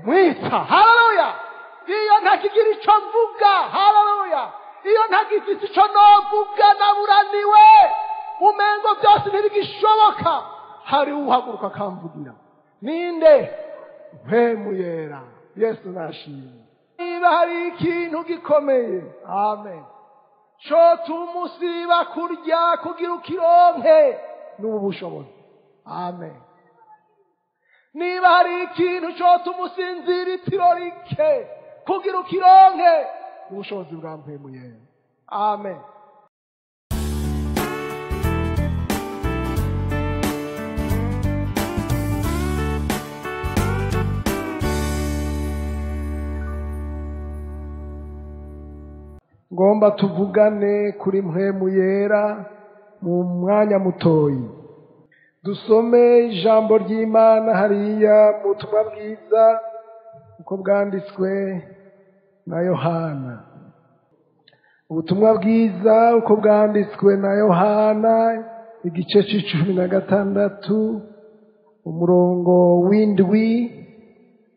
mwita. Haleluya. Iyo ntakigira ico mvuga. Haleluya. Iyo ntagifise ico novuga naburaniwe, umengo byose ntibigishoboka, hari uhaguruka akamvugira. Ninde? Mpwemu Yera. Yesu nashimye. Niba hari ikintu gikomeye, amen, co tumusiba kurya kugira ukironke, n'ubu bushobozi. Amen. Niba hari ikintu co tumusinzira itiro rike kugira ukironke, n'ubushobozi bwa Mpwemu Yera. Amen. Ngomba tuvugane kuri Mpwemu Yera mu mwanya mutoyi. Dusome ijambo ry'Imana hariya mu Ubutumwa Bwiza uko bwanditswe na Yohana. Ubutumwa Bwiza uko bwanditswe na Yohana, igice c'16, umurongo w'indwi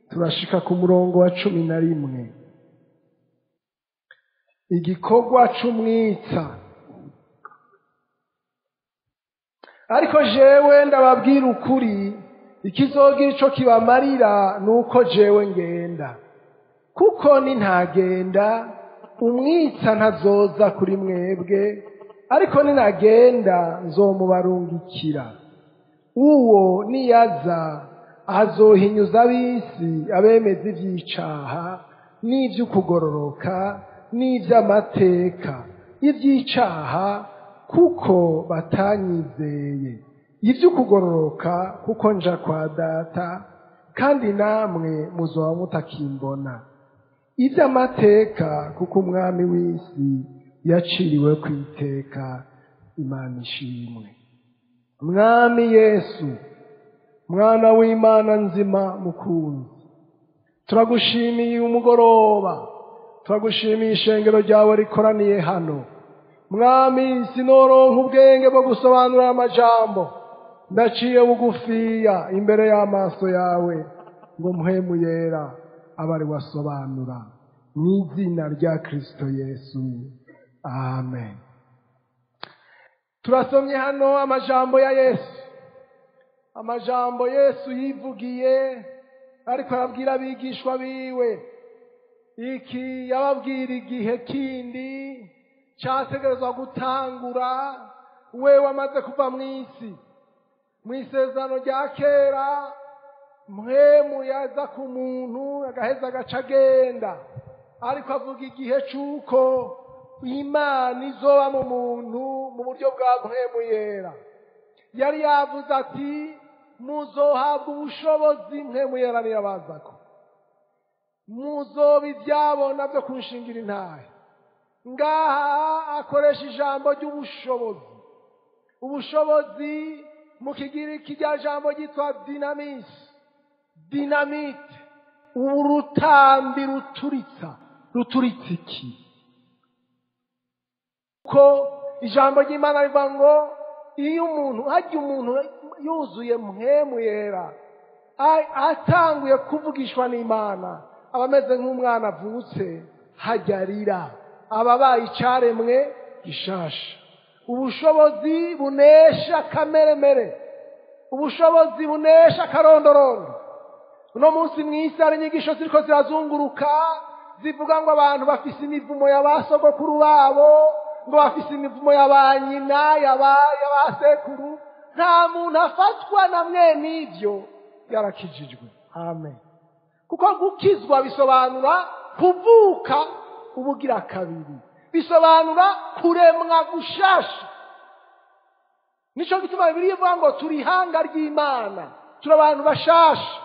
turashika ku murongo wa 11. Igikorwa c'umwitsa. Ariko jewe ndababwira ukuri, ikizogira ico kibamarira nuko jewe ngenda. Kuko nintagenda, umwitsa ntazoza kuri mwebwe, ariko ninagenda nzomubarungikira. Uwo niyaza azohinyuza ab'isi, abemeza ivy'icaha n'ivy'ukugororoka n'ivy'amateka. Ivy'icaha kuko batanyizeye, ivy'ukugororoka kuko nja kwa Data kandi namwe muzoba mutakimbona, ivy'amateka kuko umwami w'isi yaciriwe kw'iteka. Imana ishimwe. Mwami Yesu, mwana w'Imana nzima mukunzi, turagushimiye umugoroba, turagushimiye ishengero ryawe rikoraniye hano. Mwami, sinoronka ubwenge bwo gusobanura amajambo, ndaciye bugufiya imbere y'amaso yawe, ngo Mpwemu Yera abari wasobanura, n'izina rya Kristo Yesu. Amen. Turasomye hano amajambo ya Yesu, amajambo Yesu yivugiye ariko arabwira abigishwa biwe. Iki yababwira igihe kindi cyategerezwa gutangura, we wamaze kuva mw'isi. Mw'isezerano rya kera, Mpwemu yaza ku muntu agaheza agaca agenda, ariko avuga igihe c'uko Imana izoba mu muntu mu buryo bwa Mpwemu Yera. Yari yavuze ati muzohabwa ubushobozi Mpwemu Yera niyabazako, muzoba ivyabona vyo kunshingira intahe. Ngaha akoresha ijambo ry'ubushobozi. Ubushobozi mu kigiriki rya jambo ryitwa dinamis, dinamite, urutambi ruturitsa iki. Ko ijambo ry'Imana rivuga ngo iyo umuntu hajya umuntu yuzuye Mpwemu Yera, atanguye kuvugishwa n'Imana, abameze nk'umwana avutse, hajarira ababaye icaremwe gishasha. Ubushobozi bunesha kameremere, ubushobozi bunesha karondorondo. Uno munsi mw'isi hari inyigisho ziriko zirazunguruka zivuga ngo abantu bafise imivumo y'abasogokuru babo, ngo bafise imivumo y'abanyina y'abasekuru. Nta muntu afatwa na mwene ivyo yarakijijwe. Amen. Kuko gukizwa bisobanura kuvuka ubugira kabiri, bisobanura kuremwa gushasha. Nico gituma Bibiliya ivuga ngo turi ihanga ry'Imana, turi abantu bashasha.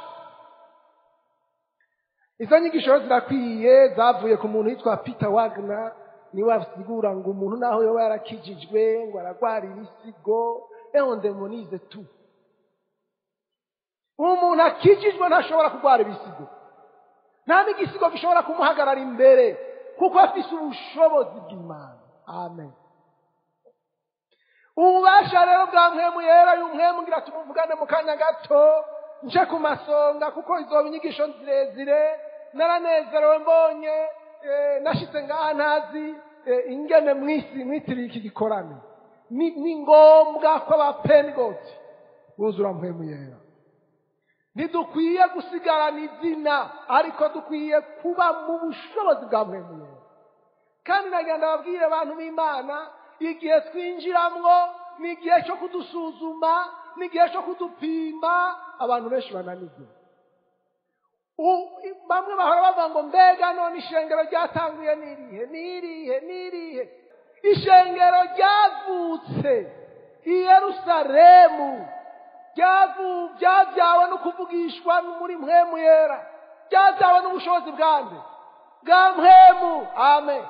Izo nyigisho zirakwiye, zavuye ku muntu yitwa Peter Wagner. Niwe asigura ngo umuntu naho yoba yarakijijwe ngo aragwara ibisigo, ndemonize tu. Umuntu akijijwe ntashobora kugwara ibisigo, nta n'igisigo gishobora kumuhagarara imbere, kuko afise ubushobozi bw'Imana. Amen. Ububasha rero bwa Mpwemu Yera, y'Umpwemu ngira tumuvugane mu kanya gato, nje ku masonga kuko izoba inyigisho zirezire. Naranezerewe mbonye nashitse ngaha ntazi ingene mwisi mwitiriye iki gikorane. Ni ngombwa ko abapentekote buzura Mpwemu Yera. Ntidukwiye gusigarana izina, ariko dukwiye kuba mu bushobozi bwa Mpwemu Yera. Kandi nagenda babwire abantu b'Imana, igihe twinjiramwo ni igihe cyo kudusuzuma, ni igihe cyo kudupima. Abantu benshi bananizwe. Bamwe bahora bavuga ngo mbega none ishengero ryatanguye nirihe. Ishengero ryavutse i Yerusalemu, ryabyawe no kuvugishwa muri Mpwemu Yera, ryabyawe n'ubushobozi bwande bwa Mpwemu. Amen.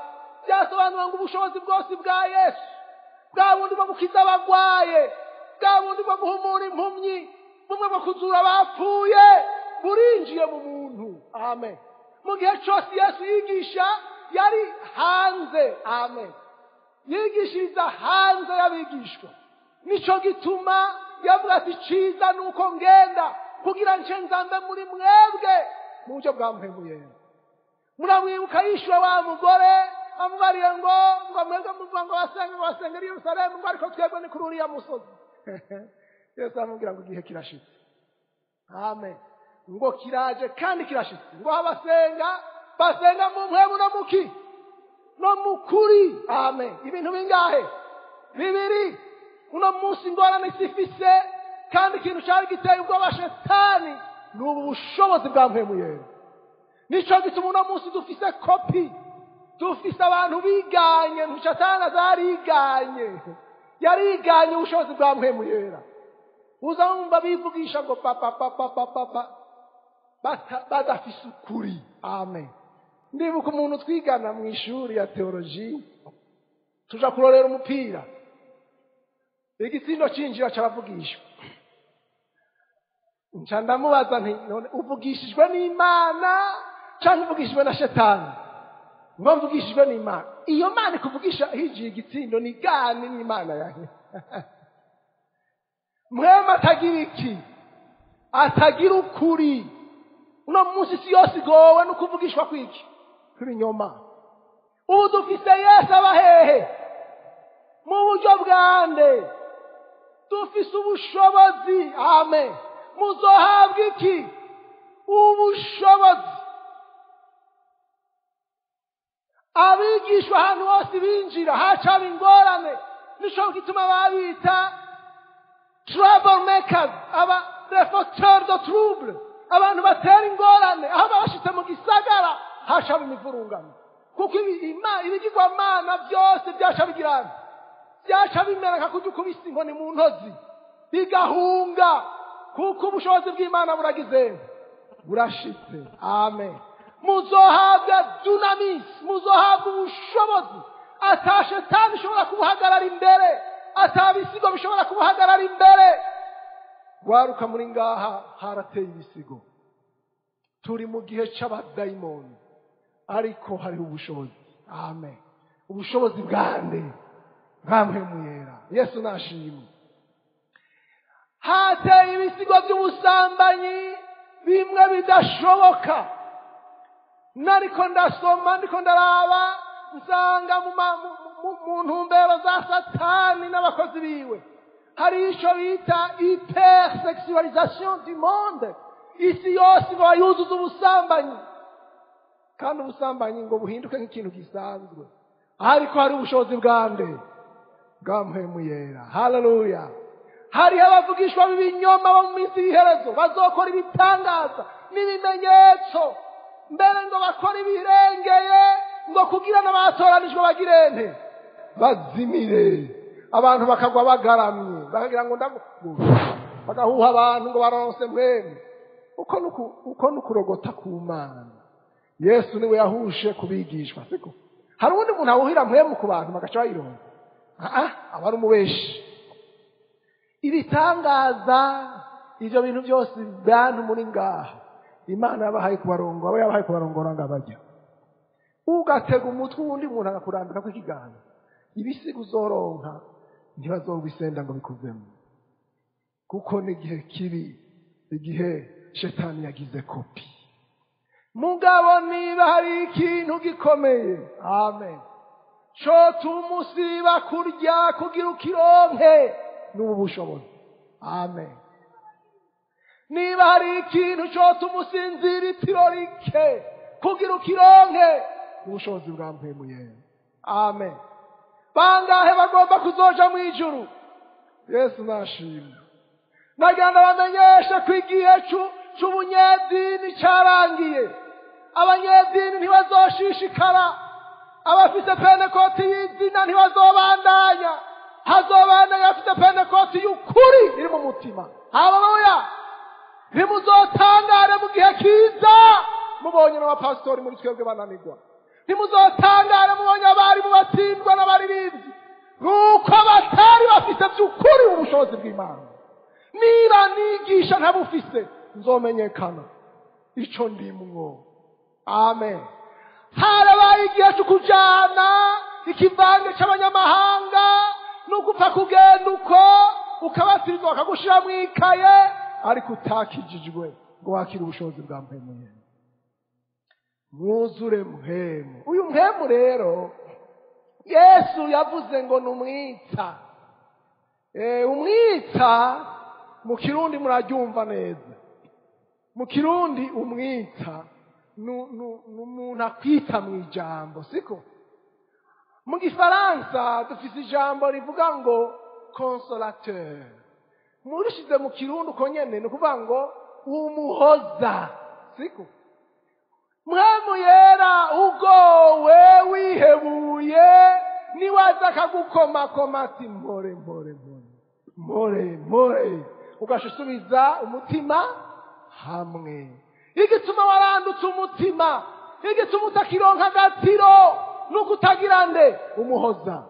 Byasobanura ngo ubushobozi bwose bwa Yesu, bwa bundi bwo gukiza abagwaye, bwa bundi bwo guhumura impumyi, bumwe bwo kuzura abapfuye, burinjiye mu muntu. Amen. Mu gihe cyose Yesu yigisha yari hanze. Amen. Yigishiriza hanze y'abigishwa. Nico gituma yavuga ati ciza nuko ngenda kugira nce nzambe muri mwebwe mu buryo bwa Mpwemu Yera. Muramwibuka yishwe wa mugore amubariye ngo mwebwe muvuga ngo basengera i Yerusalemu, ngo ariko twebwe ni kuri uriya musozi. Yesu amubwira ngo igihe kirashitse. Amen. Ngo kiraje kandi kirashitse, ngo basenga mu Mpwemu no muki no mukuri. Amen. Ibintu bingahe? Bibiri. Uno munsi ingorane zifise kandi ikintu cyari giteye ubwoba Shetani ni ubushobozi bwa Mpwemu Yera. Nico gituma uno munsi dufise kopi, dufise abantu biganye. Shetani azariganye, yariganye ubushobozi bwa Mpwemu Yera. Uzumva bivugisha ngo papa badafise ukuri. Amen. Ndibuka umuntu twigana mu ishuri ya teoloji, tuja kurorera umupira, igitsindo cinjira cyabavugishwa. Nca ndamubaza nti none uvugishijwe n'Imana cyangwa uvugishijwe na Shetani? Ngo mvugishijwe n'Imana. Iyo Mana ikuvugisha hijiye igitsindo ni gani n'Imana yahe? Mpwemu atagira iki? Atagira ukuri. Uno munsi si yose igowe no kuvugishwa kwiki kw'ibinyoma. Ubu dufise Yesu abahehe mu buryo bwande, dufise ubushobozi. Amen. Muzohabwa iki? Ubushobozi. Abigishwa ahantu hose binjira hacaba ingorane. Nico gituma babita trouble makers, les fauteurs de trouble, abantu batera ingorane. Aho bashitse mu gisagara hacaba imivurungano, kuko ibigirwamana byose byaca bigirana, byaca bimera nka kujya ukubisa inkoni mu ntozi bigahunga, kuko ubushobozi bw'Imana buragize burashitse. Amen. Muzohabwa dunamis, muzohabwa ubushobozi ata Shetani ishobora kubuhagarara imbere, ata bisigo bishobora kubuhagarara imbere. Waruka muri ngaha harateye ibisigo, turi mu gihe c'abadayimoni, ariko hari ubushobozi. Amen. Ubushobozi bwande bwa Mpwemu Yera. Yesu nashimwe. Hateye ibisigo by'ubusambanyi bimwe bidashoboka. Nariko ndasoma, ndiko ndaraba, nsanga mu ntumbero za Satani n'abakozi biwe hari ico bita hypersexualisation du monde. Isi yose ngo yuzuza ubusambanyi, kandi ubusambanyi ngo buhinduke nk'ikintu gisanzwe, ariko hari ubushobozi bwande bwa Mpwemu Yera. Haleluya. Hari abavugishwa b'ibinyoma bo mu minsi y'iherezo bazokora ibitangaza n'ibimenyetso, mbere ngo bakora ibirengeye, ngo kugira n'abatoranijwe bagirente bazimire, abantu bakagwa bagaramye, bakagira ngo bagahuha abantu ngo baronse Mpwemu. Uko nukurogota ku Mana. Yesu niwe yahushe kubigishwa, siko? Hari undi muntu awuhira Mpwemu ku bantu bagaca bayironka? Aba ari umubeshi. Ibitangaza ivyo bintu byose bantu muri ngaha Imana yabahaye kubarongora, abo yabahaye kubarongora ngabajya. Ugatega umutwe undi muntu akakurambika ku kiganza, ibisigo uzoronka ntibazobisenda ngo bikuvemo, kuko ni igihe kibi igihe shetani yagize kopi. Mugabo niba hari ikintu gikomeye, amen, cotuma usiba kurya kugira ukironke, n'ubu bushobozi, amen. Niba hari ikintu cotuma usinzira itiro rike kugira ukironke, n'ubushobozi bwa Mpwemu Yera, amen. Bangahe bagomba kuzoja mu ijuru? Yesu nashimwe. Nagenda bamenyesha ko igihe c'ubunyedini carangiye. Abanyedini ntibazoshishikara, abafite pentekoti y'izina ntibazobandanya, hazobandanya abafite pentekoti y'ukuri iri mu mutima. Haleluya! Ntimuzotangare mu gihe kiza mubonye n'abapasitori muri twebwe bananirwa. Ntimuzotangare mubonye abari mu batsindwa n'abaririmbyi, nuko batari bafite by'ukuri ubushobozi bw'Imana. Niba nigisha ntabufise, nzomenyekana ico ndimwo. Amen. Harabaye igihe cyo kujana ikivange c'abanyamahanga, n'ugupfa kugenda uko ukabatirizwa bakagushira mu ikaye, ariko utakijijwe ngo wakire ubushobozi bwa Mpwemu Yera. Mwuzure Mpwemu. Uyu Mpwemu rero Yesu yavuze ngo numwita. Umwita mu Kirundi muraryumva neza. Mu Kirundi umwita n'umuntu akwita mu ijambo, siko? Mu Gifaransa dufise ijambo rivuga ngo consolateur. Murishize mu Kirundi uko nyene ni kuvuga ngo umuhoza, siko? Mpwemu Yera ugowe wihebuye niwaza akagukoma ati mpore ugashisubiza umutima hamwe. Igituma warandutse umutima, igituma utakironka agatiro, nuko utagira nde? Umuhoza.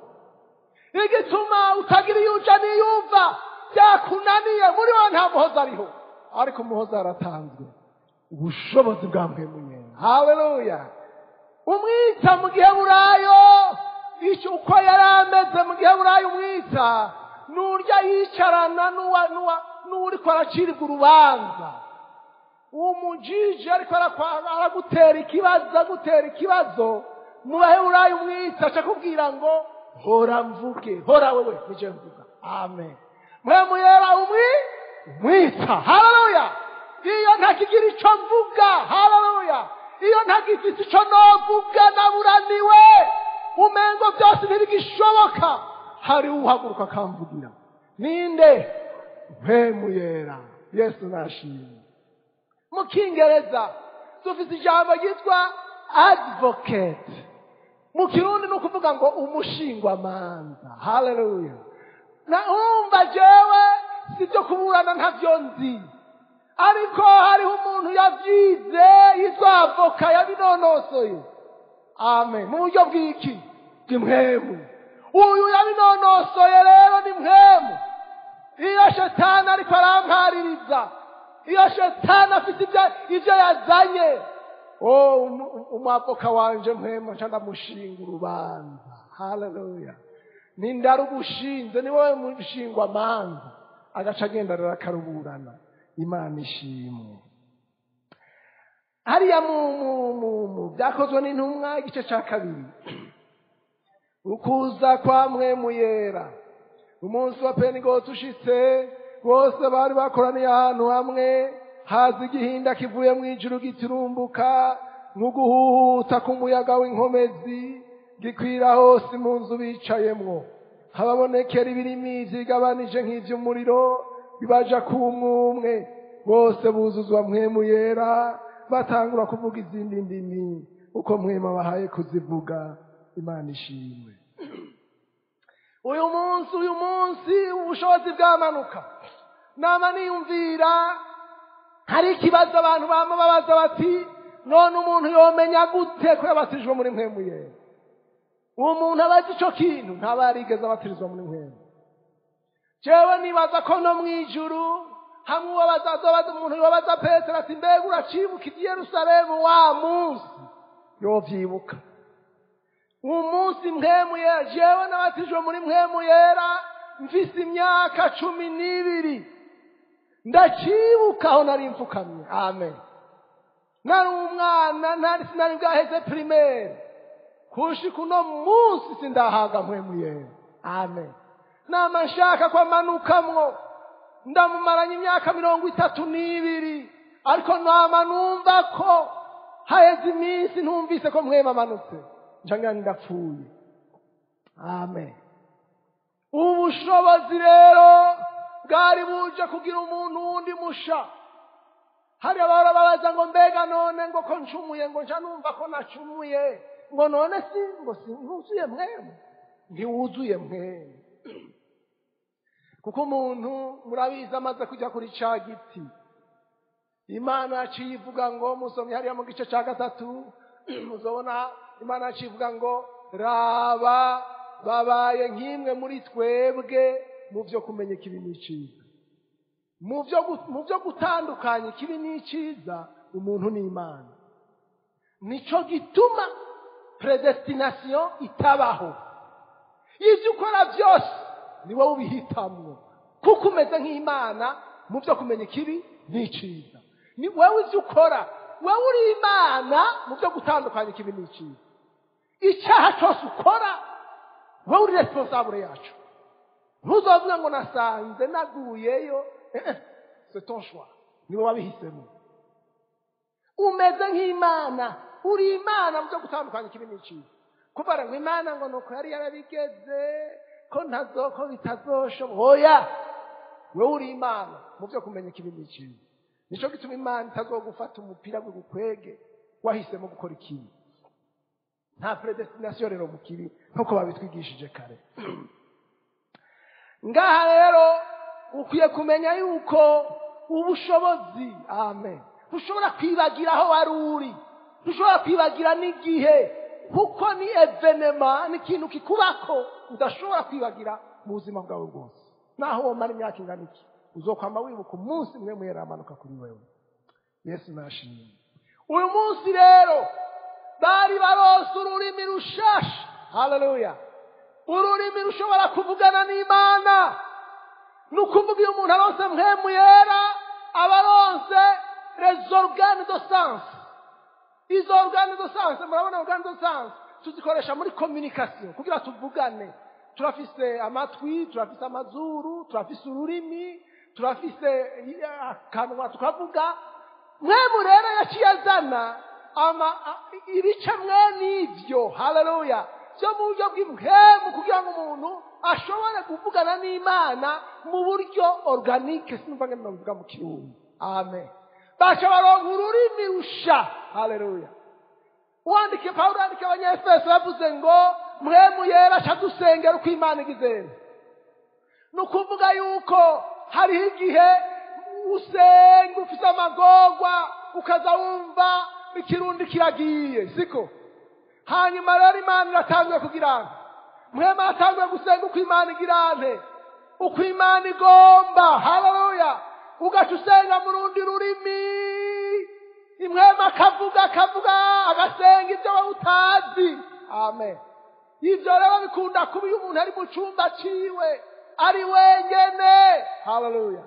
Igituma utagira iyuja niyumva, byakunaniye, muri wowe nta muhoza ariho, ariko umuhoza aratanzwe, ubushobozi bwa Mpwemu Yera. Haleluya! Umwita mu Giheburayo, icyo uko yari ameze mu Giheburayo, umwita n'urya yicarana n'uriko aracirirwa urubanza. Umujiji ariko aragutera ikibazo, mu Baheburayo umwita acakubwira ngo hora mvuge, hora wewe nije mvuga. Amen. Mpwemu Yera umwita. Haleluya! Iyo ntakigira ico mvuga, haleluya, iyo ntagifite ico novuga naburaniwe, umengo byose ntibigishoboka, hari uhaguruka akamvugira. Ninde? Mpwemu Yera. Yesu nashimwe. Mu Kingereza dufite ijambo ryitwa advocate. Mu Kirundi no kuvuga ngo umushingwamanza. Haleluya! Na umva jewe sibyo kuburana ntavyo nzi, ariko hariho umuntu yavyize yitwa avoka yabinonosoye. Amen. Mu buryo bw'iki? Bw'impwemu. Uyu yabinonosoye rero ni Mpwemu. Iyo shetani ariko arampaririza, iyo shetani afite ivyo yazanye, umwavoka wanje Mpwemu nca ndamushinga urubanza. Haleluya! Nindarugushinze ni wowe mushingwamanza, agaca agenda rero akaruburana. Imana ishimwe. Hariya mu byakozwe n'intumwa igice ca 2, ukuza kwa Mpwemu Yera, umunsi wa Pentekoste ushitse, bose bari bakoraniye ahantu hamwe, haza igihinda kivuye mu ijuru giturumbuka nk'uguhuhuta k'umuyaga w'inkomezi, gikwira hose mu nzu bicayemwo. Hababonekera ibirimi vyigabanije nk'ivy'umuriro, bibaja kumwe, bose buzuzwa Mpwemu Yera, batangura kuvuga izindi ndimi uko Mpwemu abahaye kuzivuga. Imana ishimwe. Uyu munsi ubushobozi bwamanuka. Nama niyumvira hari ikibazo abantu bama babaza bati, none umuntu yomenya gute ko yabatijwe muri Mpwemu Yera? Uwo muntu abazi ico kintu ntabarigeze abatirizwa muri Mpwemu. Jewe nibaza ko no mwijuru hamwe wabazaza umuntu yobaza Petero ati mbega uracibuka i Yerusalemu wa munsi? Yovyibuka. Umunsi Mpwemu Yera, jewe nabatijwe muri Mpwemu Yera mfise imyaka 12. ndacibuka aho nari mfukamye. Amen. Nari umwana sinari bwaheze primaire, kushika uno munsi sindahaga Mpwemu Yera. Amen. Nama nshaka kwamanukamwo, ndamumaranye imyaka 32, ariko nama numva ko haheze iminsi ntumvise ko Mpwemu amanutse, ncangira ndapfuye. Amen. Ubushobozi rero bwari buje kugira umuntu wundi musha. Hari abara babaza ngo mbega none ngo ko ncumuye, ngo nca numva ko nacumuye, ngo none ntuzuye Mpwemu. Ntiwuzuye Mpwemu. Kuko umuntu murabizi amaze kujya kuri ca giti, Imana yaciye ivuga ngo, musomye hariya mu gice ca 3 muzobona Imana yaciye ivuga ngo raba babaye nk'imwe muri twebwe mu byo kumenya ikibi n'iciza. Mu byo gutandukanya ikibi n'iciza, umuntu n'Imana. Nico gituma predestination itabaho. Ivyo ukora byose ni wowe ubihitamwo, kuko umeze nk'Imana mu byo kumenya ikibi n'iciza. Ni wowe ivyo ukora, wowe uri Imana mu byo gutandukanya ikibi n'iciza. Icyaha cyose ukora, wowe uri responsable yacu. Ntuzovuga ngo nasanze naguyeyo. C'est ton choix. Ni wowe wabihisemo. Umeze nk'Imana, uri Imana mu byo gutandukanya ikibi n'iciza. Kubara ngo Imana ngo nuko yari yarabigeze ko ntazoko bitazoshoboka. Oya, wowe uri Imana mu byo kumenya ikibi n'iciza. Nico gituma Imana itazogufata umupira ngo gukwege wahisemo gukora ikibi. Nta predestination rero mu kibi nkuko babitwigishije kare. Ngaha rero ukwiye kumenya yuko ubushobozi, amen, ushobora kwibagira aho wari uri, ushobora kwibagira n'igihe, kuko ni evenema, ni ikintu kikubako udashobora kwibagira mu buzima bwawe bwose. Naho womara imyaka ingana iki, uzokwama wibuka umunsi Mpwemu Yera amanuka kuri wewe. Yesu nashimye. Uyu munsi rero bari barose ururimi rushasha. Haleluya. Ururimi rushobora kuvugana n'Imana. Nukuvuga iyo umuntu aronse Mpwemu Yera, abaronse les organes de sens. Izo organes de sens, murabona organes de sens tuzikoresha muri communication kugira tuvugane. Turafise amatwi, turafise amazuru, turafise ururimi, turafise akanwa tukavuga. Mpwemu rero yaciye azana ibice mwene ivyo. Haleluya. Cyo mu buryo bw'Impwemu kugira ngo umuntu ashobore kuvugana n'Imana mu buryo organique, sinumva ngene navuga mu Kirundi. Amen. Bashobora ururimi rusha. Haleluya. Uwandike Paulo andike abanyefeso yavuze ngo Mpwemu Yera cadusengera uko Imana igizene. Nukuvuga yuko hari igihe usenga ufise amagorwa ukaza wumva ikirundi kiragiye, siko? Hanyuma rero Imana iratanguye kugira Mpwemu atanguye gusenga uko Imana igirane, uko Imana igomba. Haleluya. Ugaca usenga mu rundi rurimi, Mpwemu akavuga agasenga ibyo wowe utazi. Amen. Ivyo rero bikunda kuba iyo umuntu ari mu cyumba ciwe ari wenyene. Haleluya.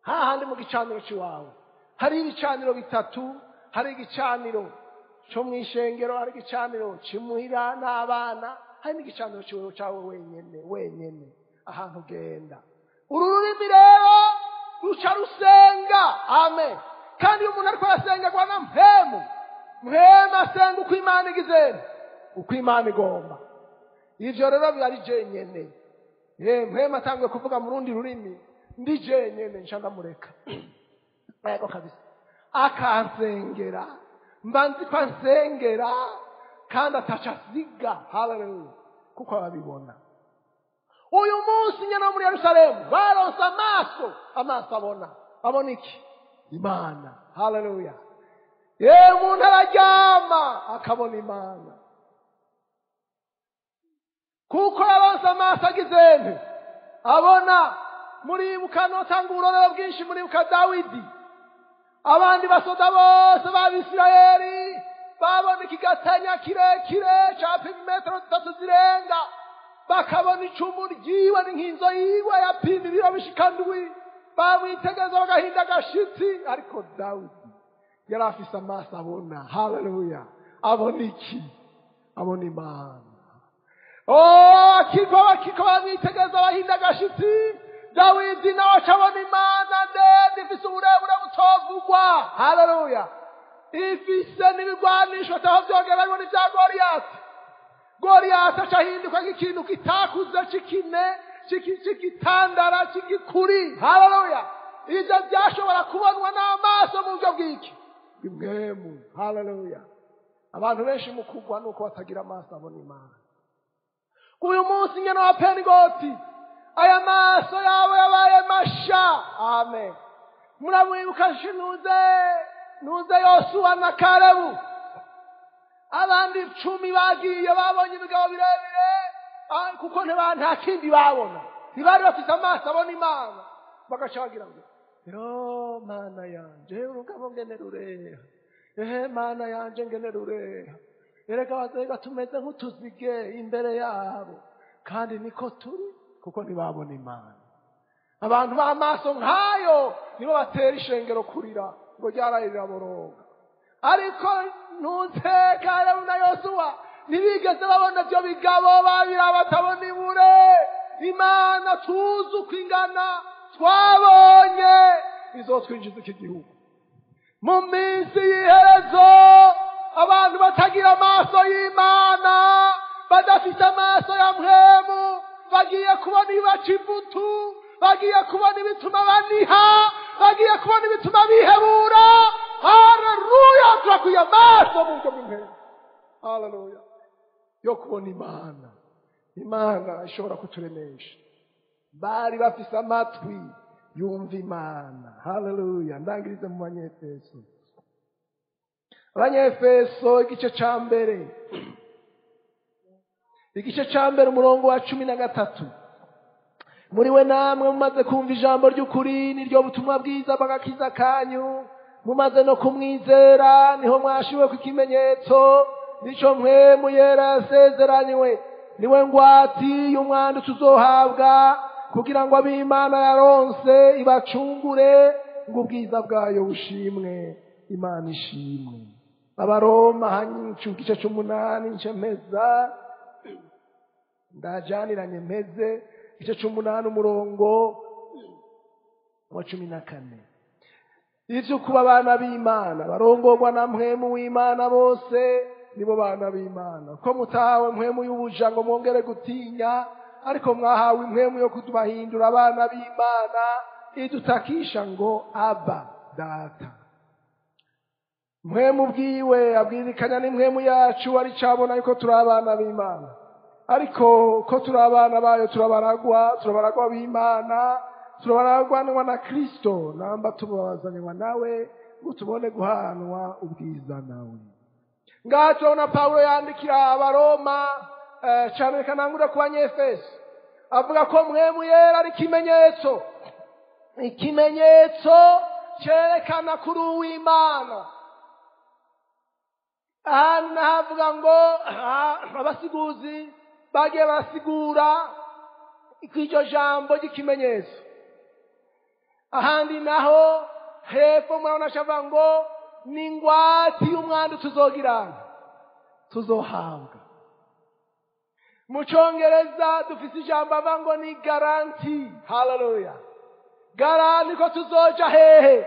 Hahandi mu gicaniro ciwawe hari ibicaniro bitatu. Hari igicaniro cyo mwishengero, hari igicaniro cimuhira n'abana, hari n'igicaniro cyawe wenyene ahantu ugenda. Uru rurimi rero ruca rusenga. Amen. Kandi umuntu ariko arasengerwa na Mpwemu asenga uko Imana igizene, uko Imana igomba. Ivyo rero bari jenyene. Mpwemu atanguye kuvuga mu rundi rurimi, ndi jenyene nca ndamureka. Ego kabisa. Akansengera, mbanzi kwa nsengera, kandi ataca asiga. Haleluya. Kuko ababibona. Uyu munsi nyene muri Yerusalemu baronse amaso abona iki? Imana. Haleluya. Umuntu araryama akabona Imana, kuko yaronse amaso agizene abona. Muribuka notanga uburorero bwinshi, muribuka Dawidi. Abandi basoda bose b'Abisirayeli babona ikigatanya kirekire capima metero 3 zirenga, bakabona icumu ryiwe n'inkinzo yiwe yapima ibiro bishika ndwi, bamwitegereza bagahinda agashitsi. Ariko Dawidi yari afise amaso abona. Haleluya. Abona iki? Abona Imana. Akiko bamwitegereza bahinda agashitsi. Dawidi nawe acabona Imana ndende ifise uburebure butovugwa. Haleluya. Ifise n'ibigwanisho ataho vyogeranywa n'ivya Goliyati. Goliyati acahinduka nk'ikintu kitakuze c'ikine, c'igitandara, c'igikuri. Haleluya. Ivyo vyashobora kubonwa n'amaso mu buryo bw'iki? Bw'impwemu. Haleluya. Abantu benshi mu kugwa nuko batagira amaso abona Imana. Uyu munsi nyene wa Pentegoti, aya maso yawe yabaye masha. Amen. Muramwibuka nuze Yosuwa na Kalebu. Abandi 10 bagiye babonye ibigabo birebire, kuko nta kindi babona. Ntibari bafise amaso abona Imana. Bagaca bagira ngo, yo Mana yanje urugabo ngene rureha. Mana yanje ngene rureha. Erega bazega tumeze nk'utuzige imbere yabo. Kandi niko turi, kuko ntibabona Imana. Abantu b'amaso nk'ayo nibo batera ishengero kurira ngo ryararira boronga. Ariko ntutekare na Yosuwa ntibigeze babona ibyo bigabo babira batabona ibure. Imana tuzi uko ingana twabonye izotwinjiza iki gihugu. Mu minsi y'iherezo abantu batagira amaso y'Imana, badafite amaso ya mpwemu, bagiye kubona ibibaca ivutu, bagiye kubona ibituma baniha, bagiye kubona ibituma bihebura. Haleluya. Turakwiye amaso mu buryo bw'impwemu. Haleluya. Yo kubona Imana. Imana ishobora kuturemesha. Bari bafise amatwi yumva Imana. Haleluya. Ndangirize mu Banyefeso. Abanyefeso igice ca mbere. Igice ca mbere umurongo wa 13. Muri we namwe mumaze kumva ijambo ry'ukuri niryo butumwa bwiza bw'agakiza kanyu, mumaze no kumwizera niho mwashiwe ku ikimenyetso nico Mpwemu Yera yasezeranywe. Niwe ngwati y'umwandu tuzohabwa kugira ngo ab'Imana yaronse ibacungure ngo ubwiza bwayo bushimwe. Imana ishimwe. Abaroma hanyicu igice c'8 ncemeza ndajaniranye mpeze igice c'8 umurongo wa 14. Ivyo kuba abana b'Imana barongorwa na Mpwemu w'Imana bose nibo bana b'Imana. Ko mutahawe mpwemu y'ubuja ngo mwongere gutinya, ariko mwahawe impwemu yo kutubahindura abana b'Imana idutakisha ngo Aba Data. Mpwemu bwiwe abwirikanya n'impwemu yacu ari cabona yuko turi abana b'Imana. Ariko ko turi abana bayo turabaragwa b'Imana, turabaragwanwa na Kristo, namba tubazanywa nawe ngo tubone guhanwa ubwiza nawe. Ngaho na Paulo yandikira Abaroma cyane kanangura ku Banyefeso avuga ko Mpwemu Yera ari ikimenyetso. Ikimenyetso cyerekana kuri uw'Imana. Navuga ngo abasiguzi bagiye basigura iryo jambo ry'ikimenyetso. Ahandi naho hepfo murabona shavuga ngo ni ingwati y'umwandu tuzohabwa. Mu Congereza dufise ijambo avuga ngo ni garanti. Haleluya. Garanti ko tuzoja hehe?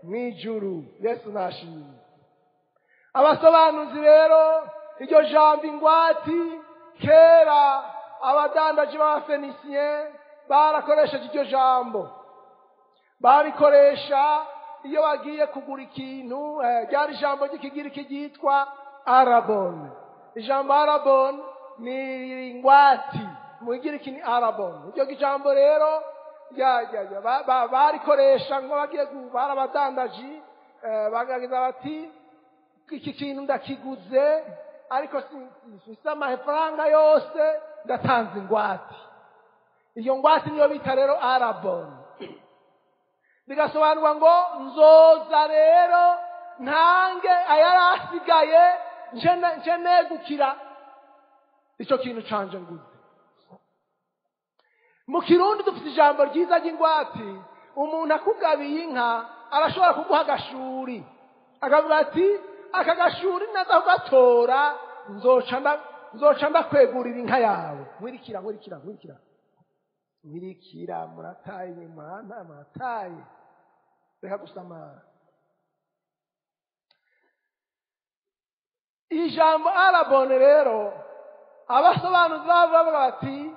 Mw'ijuru. Yesu nashimye. Abasobanuzi rero iryo jambo ingwati, kera abadandaji b'Abafenisiye barakoresheje iryo jambo. Barikoresha iyo bagiye kugura ikintu. Ryari ijambo ry'ikigiriki ryitwa arabon. Ijambo arabon ni ingwati, mu kigiriki ni arabon. Iryo jambo rero barikoresha ngo bagiye kubara abadandaji, bagagiza bati iki kintu ndakiguze ariko sifise amafaranga yose, ndatanze ingwati. Iyo ngwati niyo bita rero arabon. Bigasobanurwa ngo nzoza rero ntange ayarasigaye nje negukira ico kintu canje nguze. Mu Kirundi dufite ijambo ryiza ry'ingwati umuntu akugabiye inka arashobora kuguha agashuri akavuga ati aka gashuri naza kugatora nzoca ndakwegurira inka yawe. Nkwirikira murataye mana murataye reka gusamara. Ijambo arabone rero abasobanuzi bavuga bati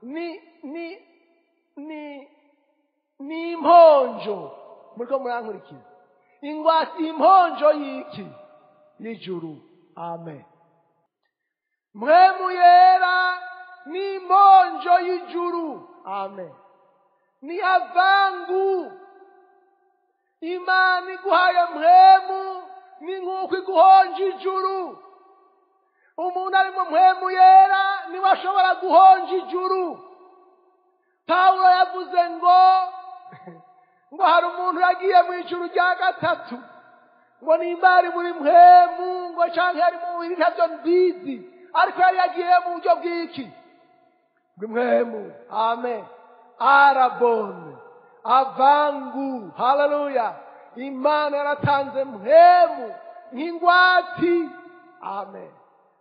ni imponjo. Muriko murankurikira ingwati imponjo y'iki y'ijuru. Amen. Mpwemu Yera ni imponjo y'ijuru. Amen. Ni avangu. Imana iguhaye mpwemu ni nk'uko iguhonja ijuru. Umuntu ari mu Mpwemu Yera niwe ashobora guhonja ijuru. Pawulo yavuze ngo hari umuntu yagiye mu ijuru rya gatatu, ngo nimba ari muri mpwemu ngo canke ari mu mubiri ntavyo mbizi, ariko yari yagiye mu buryo bw'iki bw'impwemu. Amen. Arabone avangu. Haleluya. Imana yaratanze mpwemu nk'ingwati. Amen.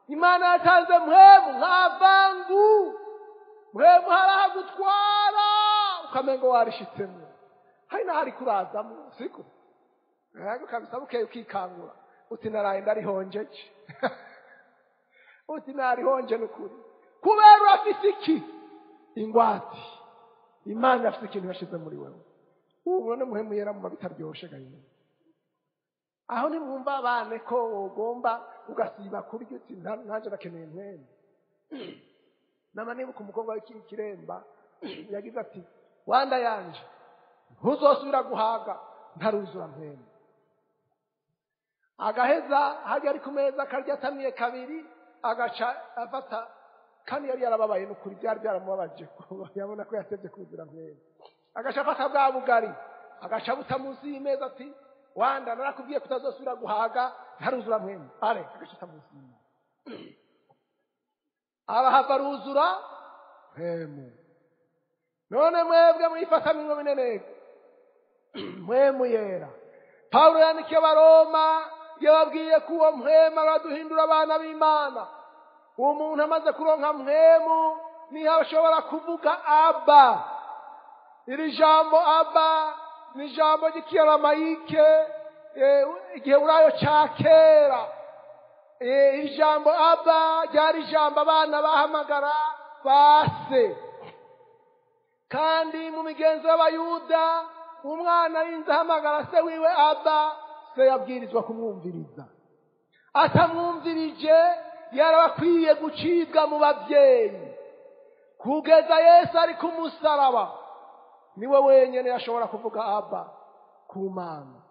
Imana yaratanze mpwemu nk'avangu. Mpwemu harahagutwara ukamengo warishitsemo, hari n'ahari kurazamo, siko? Yego kabisa bukeye ukikangura uti naraye ndarihonjeje. Uti narihonje n'ukuri kubera urafise iki? Ingwati. Imana yafise ikintu yashize muri wewe. Ubone Mpwemu Yera mu bitaryoshe gaye. Aho ni mwumva abane ko ugomba ugasiba kurya uti nanje ndakeneye mpwemu. Nama nibuka umukobwa w'ikiremba yagize ati wanda yanje ntuzosubira guhaga ntaruzura mpwemu. Agaheza hajya ari ku meza akarya atamiye kabiri agaca afata, kandi yari yarababaye n'ukuri byari byaramubabaje yabona ko yatevye kuzura mpwemu. Agaca afata bwa bugari agaca buta munsi y'imeza ati wanda narakubwiye kutazosubira guhaga ntaruzura mpwemu. Ale agaca munsi y'imeza arahava ruzura mpwemu. None mwebwe mwifata mingo mineneko Mpwemu Yera. Pawulo yandikiye Abaroma yababwiye ko uwo mpwemu araduhindura abana b'Imana. Uwo muntu amaze kuronka mpwemu niho ashobora kuvuga aba. Iri jambo aba ni jambo ry'ikiyaramayike igihe urayo ca kera. Iri jambo aba ryari jambo abana bahamagara base. Kandi mu migenzo y'Abayuda umwana yinze ahamagara se wiwe aba, se yabwirizwa kumwumviriza. Atamwumvirije yarabakwiye gucibwa mu bavyeyi. Kugeza Yesu ari ku musaraba niwe wenyene yashobora kuvuga aba ku Mana.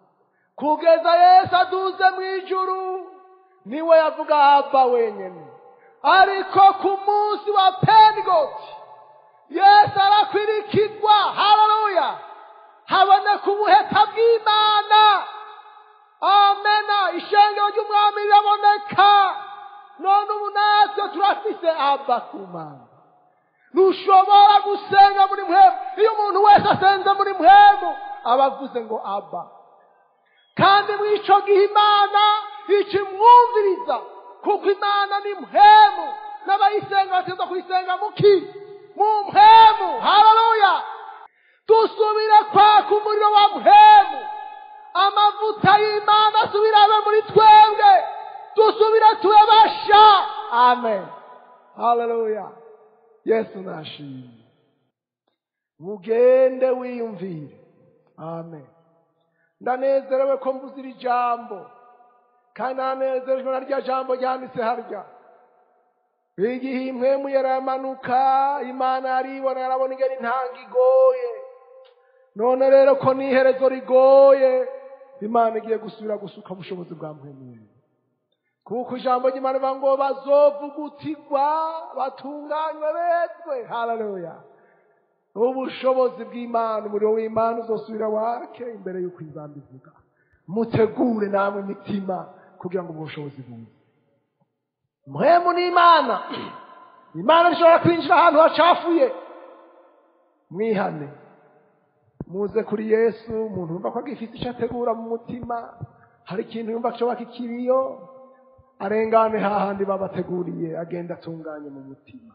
Kugeza Yesu aduze mu ijuru niwe yavuga aba wenyene. Ariko ku munsi wa Pentekoste Yesu arakwirikirwa. Haleluya. Haboneka ubuheta bw'Imana. Amena. Ishengero ry'umwami riraboneka. None ubu natwe turafise aba ku Mana. Ntushobora gusenga muri mpwemu. Iyo umuntu wese asenze muri mpwemu aba avuze ngo aba. Kandi mw'ico gihe Imana ikimwumviriza, kuko Imana ni mpwemu n'abayisenga bateza kuyisenga muki mu mpwemu. Haleluya. Dusubire kwaka umuriro wa mpwemu. Amavuta y'Imana asubire abe muri twebwe. Dusubire tube basha. Amen. Haleluya. Yesu nashimwe. Mugende wiyumvire. Amen. Ndanezerewe ko mvuze iri jambo, kandi nanezerejwe na rya jambo ryanditse harya. Igihe Mpwemu Yera yamanuka Imana yaribona, yarabona ingene intanga igoye. None rero ko n'iherezo rigoye, Imana igiye gusubira gusuka ubushobozi bwa Mpwemu Yera. Kuko ijambo ry'Imana rivuga ngo bazovugutirwa batunganywe betwe. Haleluya. Ubushobozi bw'Imana, umuriro w'Imana uzosubira wake imbere y'uko inzamba ivuga. Mutegure namwe imitima kugira ngo ubushobozi buze. Mpwemu ni Imana. Imana ishobora kwinjira ahantu hacafuye. Mwihane. muze kuri Yesu. Umuntu yumva ko agifite icyo ategura mu mutima, hari ikintu yumva ko kikiriyo, arengane hahandi babateguriye, agenda atunganye mu mutima.